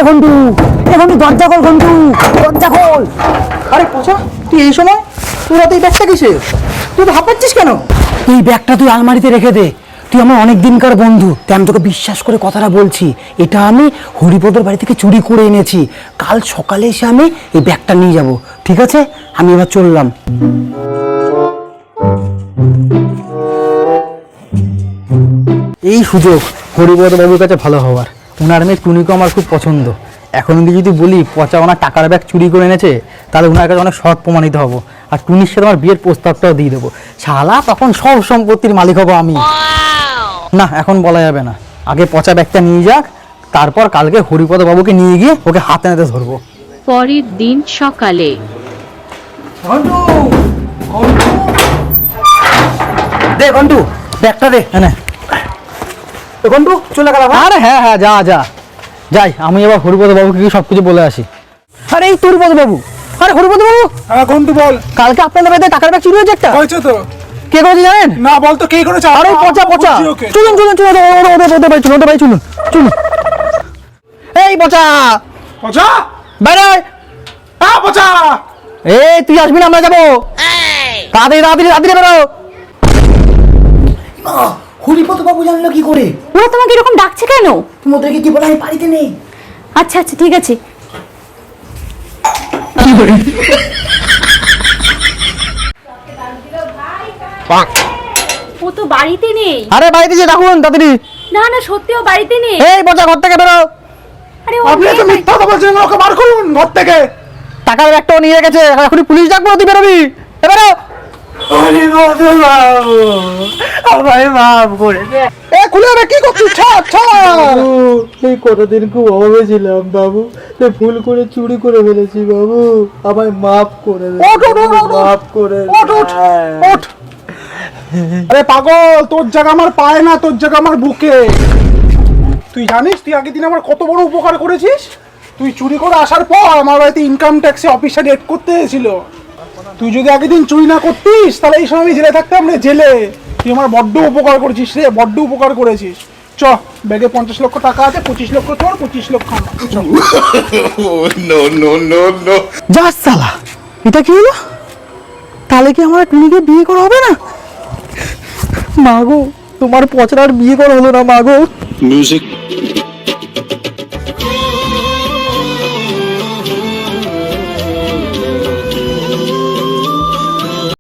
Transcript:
ঘন্টু, দরজা খোল ঘন্টু, দরজা খোল। আরে পচা, তুই এই সময় তোর হাতে এই ব্যাগটা কিসে? তুই তো হাঁপাচ্ছিস কেন? এই ব্যাগটা তুই আলমারিতে রেখে দে। তুই আমার অনেক দিনকার বন্ধু, তাই আমি তোকে বিশ্বাস করে কথাটা বলছি। এটা আমি হরিপদর বাড়ি থেকে চুরি করে এনেছি। কাল সকালে এসে আমি এই ব্যাগটা নিয়ে যাব, ঠিক আছে? আমি এবার চললাম। এই সুযোগ হরিপদ বাবুর কাছে ভালো হওয়ার। ওনার মেয়ে টুনিকে আমার খুব পছন্দ। এখন যদি বলি পচা ওনার টাকার ব্যাগ চুরি করে এনেছে, তাহলে ওনার কাছে অনেক সৎ প্রমাণিত হবো। আর টুনির সাথে আমার বিয়ের প্রস্তাবটাও দিয়ে দেবো। শালা তখন সব সম্পত্তির মালিক হবো আমি। না, এখন বলা যাবে না। আগে পচা ব্যাগটা নিয়ে যাক, তারপর কালকে হরিপদ বাবুকে নিয়ে গিয়ে ওকে হাতে নাতে ধরবো। পরের দিন সকালে দে ঘন্টু, ব্যাগটা দে। হ্যাঁ ঘন্টু চলে গেল। আরে হ্যাঁ হ্যাঁ, যা যা যাই, আমি এবার হরিপদ বাবুকে গিয়ে সবকিছু বলে আসি। আরে এই হরিপদ বাবু, আরে হরিপদ বাবু, হ্যাঁ ঘন্টু বল। কালকে আপনাদের বাড়িতে টাকার ব্যাগ চুরি হয়েছে একটা। হয়েছে তো? কে করেছে জানেন? না বল তো কে করেছে? আরে পচা পচা, চলুন চলুন চলুন, ওদের বাড়ি চলুন, ওদের বাড়ি চলুন চলুন। এই পচা, পচা, বাইরে আয়। হ্যাঁ পচা। এই তুই আসবি না, আমরা যাবো। তাড়াতাড়ি তাড়াতাড়ি তাড়াতাড়ি বেরো। হরিপদ বাবু জানলো কি করে? ওরা তোমাকে এরকম ডাকছে কেন? তুমি ওদেরকে কি বলে আমি বাড়িতে নেই? আচ্ছা আচ্ছা ঠিক আছে। ও তো বাড়িতে নেই। আরে বাড়িতে যে ডাকুন তাড়াতাড়ি। না না সত্যি ও বাড়িতে নেই। এই পচা, ঘর থেকে বেরো। আরে ও আপনি নেই তো বাড়ি- মিথ্যা কথা বলছেন, ওকে বার করুন ঘর থেকে। টাকার ব্যাগটাও নিয়ে গেছে, এখনই পুলিশ ডাকবো, তুই বেরোবি। বেরো। হরিপদ বাবু আমায় মাফ করে দে। এ খুলে রে, কি করছিস? ছাড় ছাড়। এই কতদিন খুব অভাবে ছিলাম বাবু, ভুল করে চুরি করে ফেলেছি বাবু, আমায় মাফ করে দে, ওঠ, ওঠ, ওঠ, ওঠ, মাফ করে দে। ওঠ, ওঠ, ওঠ। আরে পাগল, তোর জায়গা আমার পায়ে না, তোর জায়গা আমার বুকে। তুই জানিস তুই আগের দিন আমার কত বড় উপকার করেছিস? তুই চুরি করে আসার পর আমার বাড়িতে ইনকাম ট্যাক্সে অফিসার রেড করতে এসেছিল। তুই যদি আগের দিন চুরি না করতিস তাহলে এই সময় আমি জেলে থাকতাম রে, জেলে। তুই আমার বড্ড উপকার করেছিস রে, বড্ড উপকার করেছিস। চ, ব্যাগে 50 লক্ষ টাকা আছে, 25 লক্ষ তোর, 25 লক্ষ আমার। চ। যা সালা, এটা কি হলো? তাহলে কি আমার টুনিকে বিয়ে করা হবে না? মা গো, তোমার পচড়ার বিয়ে করা হলো না মা গো। Music